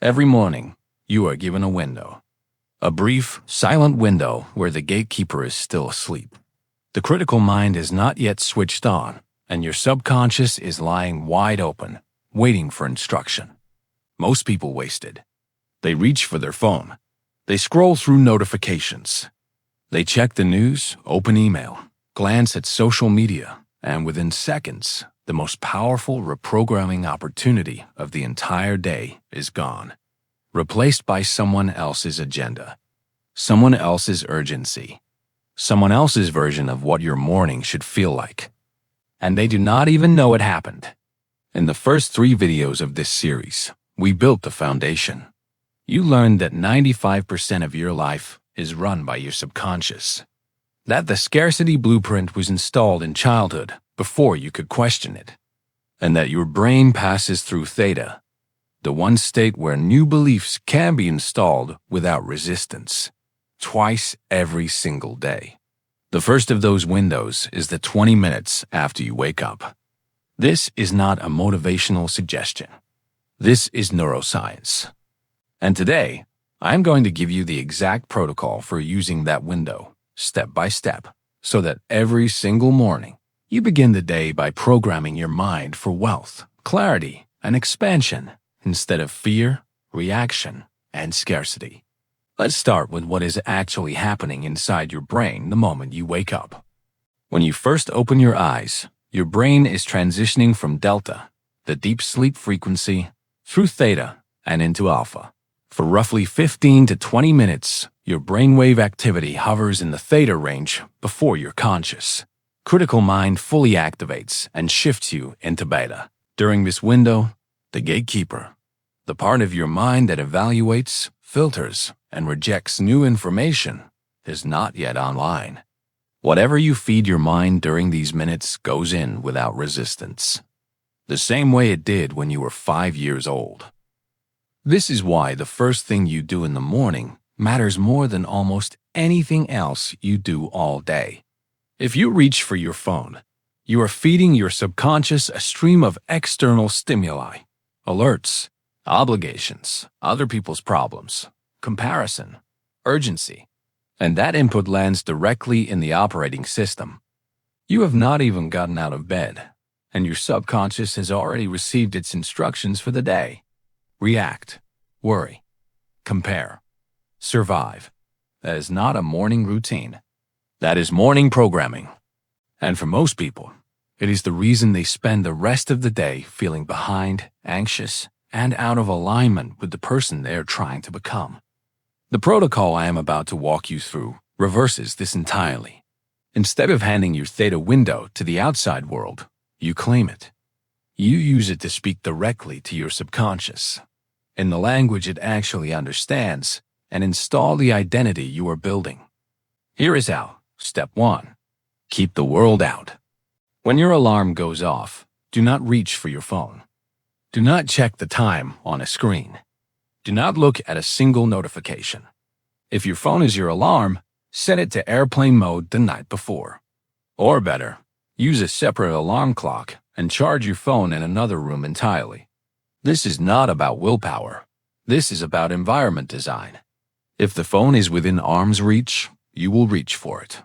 Every morning, you are given a window. A brief, silent window where the gatekeeper is still asleep. The critical mind is not yet switched on, and your subconscious is lying wide open, waiting for instruction. Most people waste it. They reach for their phone. They scroll through notifications. They check the news, open email, glance at social media, and within seconds, the most powerful reprogramming opportunity of the entire day is gone, replaced by someone else's agenda, someone else's urgency, someone else's version of what your morning should feel like. And they do not even know it happened. In the first 3 videos of this series, we built the foundation. You learned that 95% of your life is run by your subconscious, that the scarcity blueprint was installed in childhood before you could question it, and that your brain passes through Theta, the one state where new beliefs can be installed without resistance, twice every single day. The first of those windows is the 20 minutes after you wake up. This is not a motivational suggestion. This is neuroscience. And today, I'm going to give you the exact protocol for using that window, step by step, so that every single morning, you begin the day by programming your mind for wealth, clarity, and expansion instead of fear, reaction, and scarcity. Let's start with what is actually happening inside your brain the moment you wake up. When you first open your eyes, your brain is transitioning from delta, the deep sleep frequency, through theta and into alpha. For roughly 15 to 20 minutes, your brainwave activity hovers in the theta range before you're conscious. Critical mind fully activates and shifts you into beta. During this window, the gatekeeper, the part of your mind that evaluates, filters, and rejects new information, is not yet online. Whatever you feed your mind during these minutes goes in without resistance, the same way it did when you were 5 years old. This is why the first thing you do in the morning matters more than almost anything else you do all day. If you reach for your phone, you are feeding your subconscious a stream of external stimuli, alerts, obligations, other people's problems, comparison, urgency, and that input lands directly in the operating system. You have not even gotten out of bed, and your subconscious has already received its instructions for the day. React, worry, compare, survive. That is not a morning routine. That is morning programming. And for most people, it is the reason they spend the rest of the day feeling behind, anxious, and out of alignment with the person they are trying to become. The protocol I am about to walk you through reverses this entirely. Instead of handing your theta window to the outside world, you claim it. You use it to speak directly to your subconscious, in the language it actually understands, and install the identity you are building. Here is how. Step 1. Keep the world out. When your alarm goes off, do not reach for your phone. Do not check the time on a screen. Do not look at a single notification. If your phone is your alarm, set it to airplane mode the night before. Or better, use a separate alarm clock and charge your phone in another room entirely. This is not about willpower. This is about environment design. If the phone is within arm's reach, you will reach for it.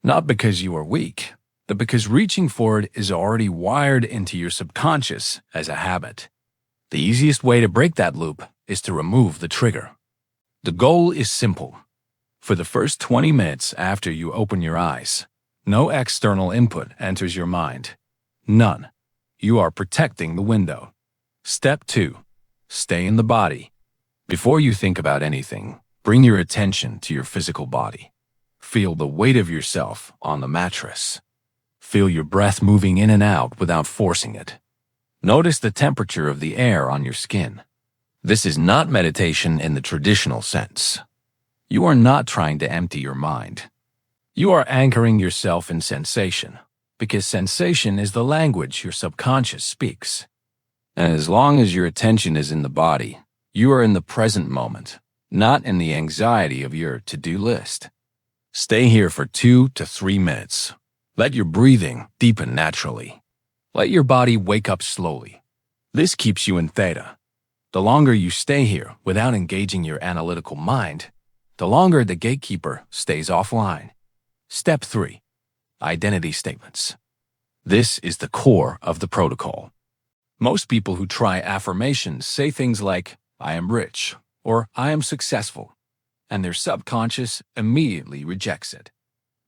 Not because you are weak, but because reaching for it is already wired into your subconscious as a habit. The easiest way to break that loop is to remove the trigger. The goal is simple. For the first 20 minutes after you open your eyes, no external input enters your mind. None. You are protecting the window. Step 2. Stay in the body. Before you think about anything, bring your attention to your physical body. Feel the weight of yourself on the mattress. Feel your breath moving in and out without forcing it. Notice the temperature of the air on your skin. This is not meditation in the traditional sense. You are not trying to empty your mind. You are anchoring yourself in sensation, because sensation is the language your subconscious speaks. And as long as your attention is in the body, you are in the present moment, not in the anxiety of your to-do list. Stay here for 2 to 3 minutes. Let your breathing deepen naturally. Let your body wake up slowly. This keeps you in theta. The longer you stay here without engaging your analytical mind, the longer the gatekeeper stays offline. Step 3. Identity statements. This is the core of the protocol. Most people who try affirmations say things like, "I am rich," or "I am successful," and their subconscious immediately rejects it.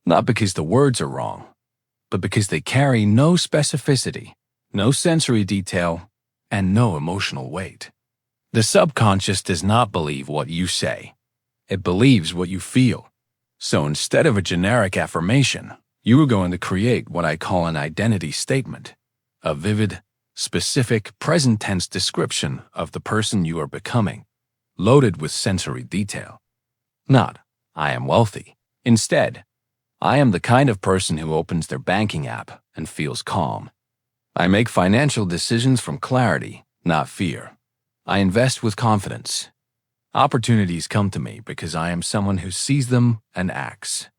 Not because the words are wrong, but because they carry no specificity, no sensory detail, and no emotional weight. The subconscious does not believe what you say. It believes what you feel. So instead of a generic affirmation, you are going to create what I call an identity statement, a vivid, specific, present-tense description of the person you are becoming, loaded with sensory detail. Not, "I am wealthy." Instead, "I am the kind of person who opens their banking app and feels calm. I make financial decisions from clarity, not fear. I invest with confidence. Opportunities come to me because I am someone who sees them and acts."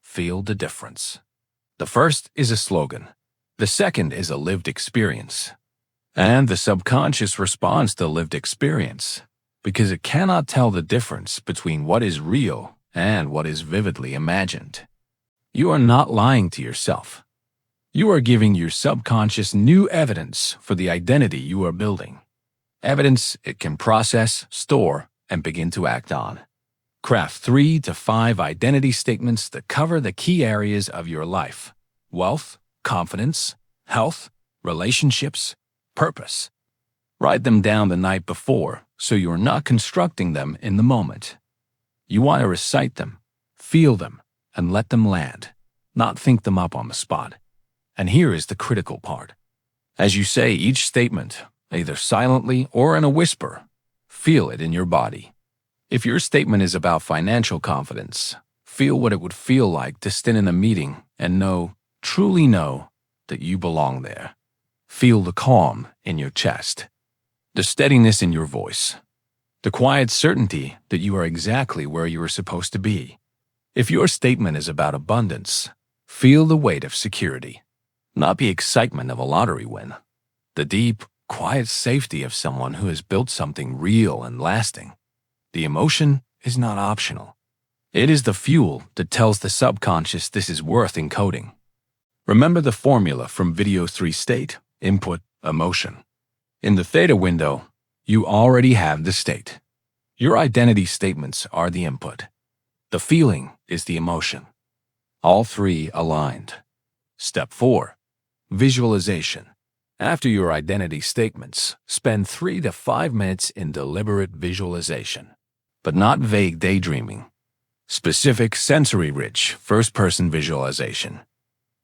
Feel the difference. The first is a slogan. The second is a lived experience. And the subconscious responds to lived experience because it cannot tell the difference between what is real and what is vividly imagined. You are not lying to yourself. You are giving your subconscious new evidence for the identity you are building. Evidence it can process, store, and begin to act on. Craft 3 to 5 identity statements that cover the key areas of your life: wealth, confidence, health, relationships, purpose. Write them down the night before so you are not constructing them in the moment. You want to recite them, feel them, and let them land, not think them up on the spot. And here is the critical part. As you say each statement, either silently or in a whisper, feel it in your body. If your statement is about financial confidence, feel what it would feel like to stand in a meeting and know, truly know, that you belong there. Feel the calm in your chest, the steadiness in your voice, the quiet certainty that you are exactly where you are supposed to be. If your statement is about abundance, feel the weight of security, not the excitement of a lottery win. The deep, quiet safety of someone who has built something real and lasting. The emotion is not optional. It is the fuel that tells the subconscious this is worth encoding. Remember the formula from video 3 state, input, emotion. In the Theta window, you already have the state. Your identity statements are the input. The feeling is the emotion. All three aligned. Step 4. Visualization. After your identity statements, spend 3 to 5 minutes in deliberate visualization, but not vague daydreaming. Specific, sensory-rich, first-person visualization.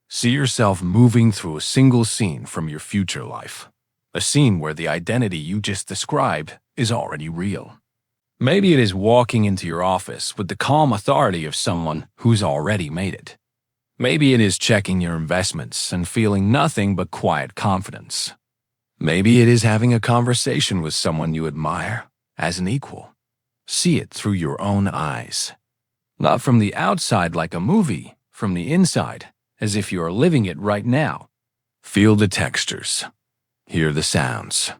See yourself moving through a single scene from your future life, a scene where the identity you just described is already real. Maybe it is walking into your office with the calm authority of someone who's already made it. Maybe it is checking your investments and feeling nothing but quiet confidence. Maybe it is having a conversation with someone you admire as an equal. See it through your own eyes. Not from the outside like a movie, from the inside, as if you are living it right now. Feel the textures. Hear the sounds.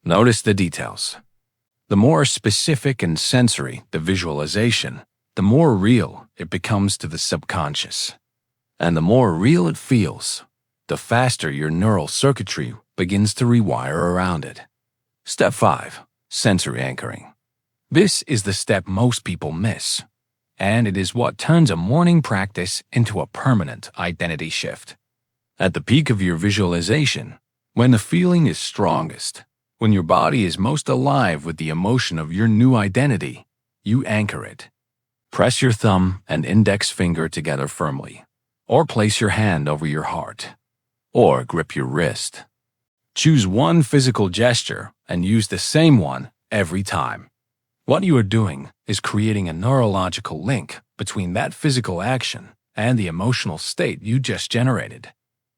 Notice the details. The more specific and sensory the visualization, the more real it becomes to the subconscious. And the more real it feels, the faster your neural circuitry begins to rewire around it. Step 5. Sensory anchoring. This is the step most people miss, and it is what turns a morning practice into a permanent identity shift. At the peak of your visualization, when the feeling is strongest, when your body is most alive with the emotion of your new identity, you anchor it. Press your thumb and index finger together firmly, or place your hand over your heart, or grip your wrist. Choose one physical gesture and use the same one every time. What you are doing is creating a neurological link between that physical action and the emotional state you just generated.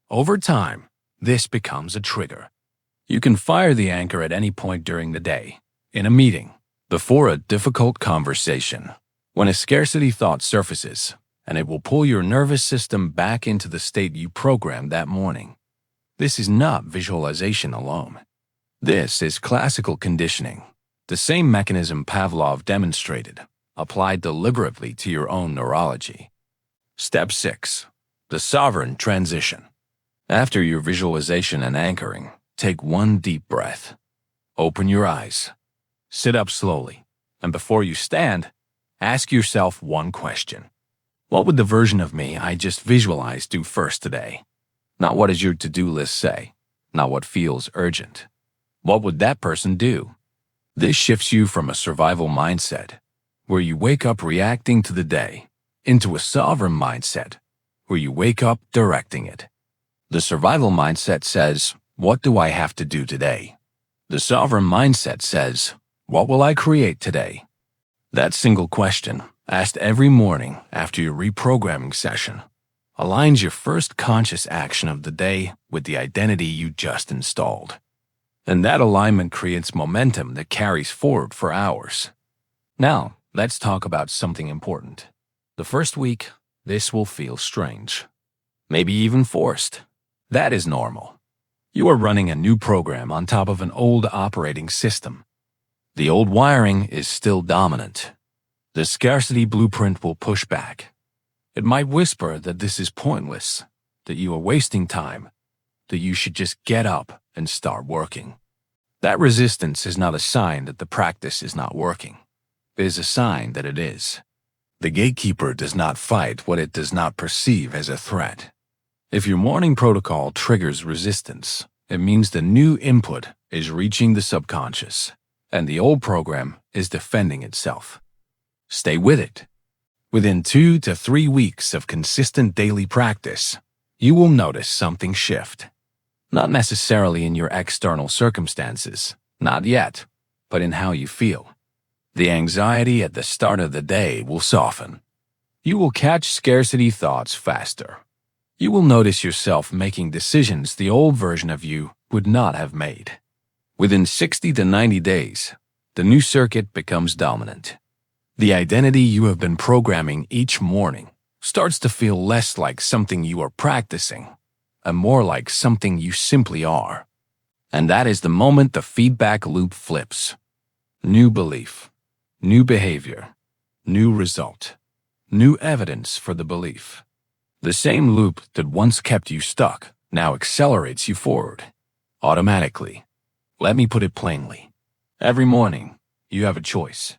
Over time, this becomes a trigger. You can fire the anchor at any point during the day, in a meeting, before a difficult conversation, when a scarcity thought surfaces, and it will pull your nervous system back into the state you programmed that morning. This is not visualization alone. This is classical conditioning, The same mechanism Pavlov demonstrated, applied deliberately to your own neurology. Step 6. The sovereign transition. After your visualization and anchoring, take one deep breath. Open your eyes. Sit up slowly, and before you stand, ask yourself one question. What would the version of me I just visualized do first today? Not what does your to-do list say, not what feels urgent. What would that person do? This shifts you from a survival mindset, where you wake up reacting to the day, into a sovereign mindset, where you wake up directing it. The survival mindset says, what do I have to do today? The sovereign mindset says, what will I create today? That single question, asked every morning after your reprogramming session, aligns your first conscious action of the day with the identity you just installed. And that alignment creates momentum that carries forward for hours. Now, let's talk about something important. The first week, this will feel strange, maybe even forced. That is normal. You are running a new program on top of an old operating system. The old wiring is still dominant. The scarcity blueprint will push back. It might whisper that this is pointless, that you are wasting time, that you should just get up and start working. That resistance is not a sign that the practice is not working. It is a sign that it is. The gatekeeper does not fight what it does not perceive as a threat. If your morning protocol triggers resistance, it means the new input is reaching the subconscious, and the old program is defending itself. Stay with it. Within 2 to 3 weeks of consistent daily practice, you will notice something shift. Not necessarily in your external circumstances, not yet, but in how you feel. The anxiety at the start of the day will soften. You will catch scarcity thoughts faster. You will notice yourself making decisions the old version of you would not have made. Within 60 to 90 days, the new circuit becomes dominant. The identity you have been programming each morning starts to feel less like something you are practicing and more like something you simply are. And that is the moment the feedback loop flips. New belief, new behavior, new result, new evidence for the belief. The same loop that once kept you stuck now accelerates you forward, automatically. Let me put it plainly. Every morning, you have a choice.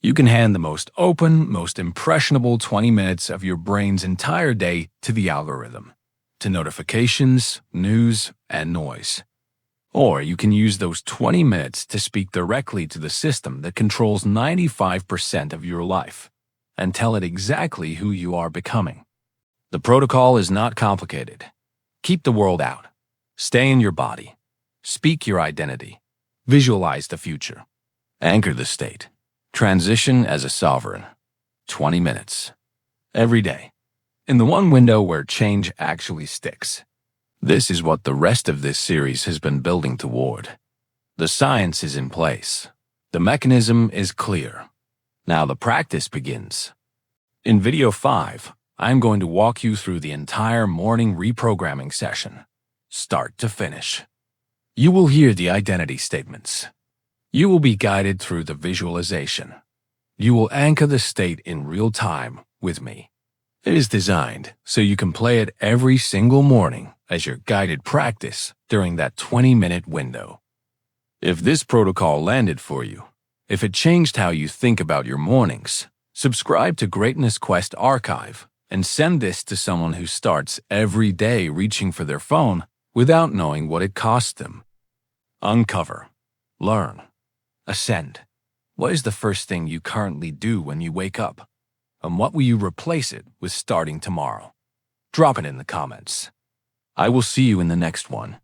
You can hand the most open, most impressionable 20 minutes of your brain's entire day to the algorithm, to notifications, news, and noise. Or you can use those 20 minutes to speak directly to the system that controls 95% of your life and tell it exactly who you are becoming. The protocol is not complicated. Keep the world out. Stay in your body. Speak your identity. Visualize the future. Anchor the state. Transition as a sovereign. 20 minutes. Every day. In the one window where change actually sticks. This is what the rest of this series has been building toward. The science is in place. The mechanism is clear. Now the practice begins. In video 5, I'm going to walk you through the entire morning reprogramming session, start to finish. You will hear the identity statements. You will be guided through the visualization. You will anchor the state in real time with me. It is designed so you can play it every single morning as your guided practice during that 20-minute window. If this protocol landed for you, if it changed how you think about your mornings, subscribe to Greatness Quest Archive and send this to someone who starts every day reaching for their phone without knowing what it costs them. Uncover. Learn. Ascend. What is the first thing you currently do when you wake up? And what will you replace it with starting tomorrow? Drop it in the comments. I will see you in the next one.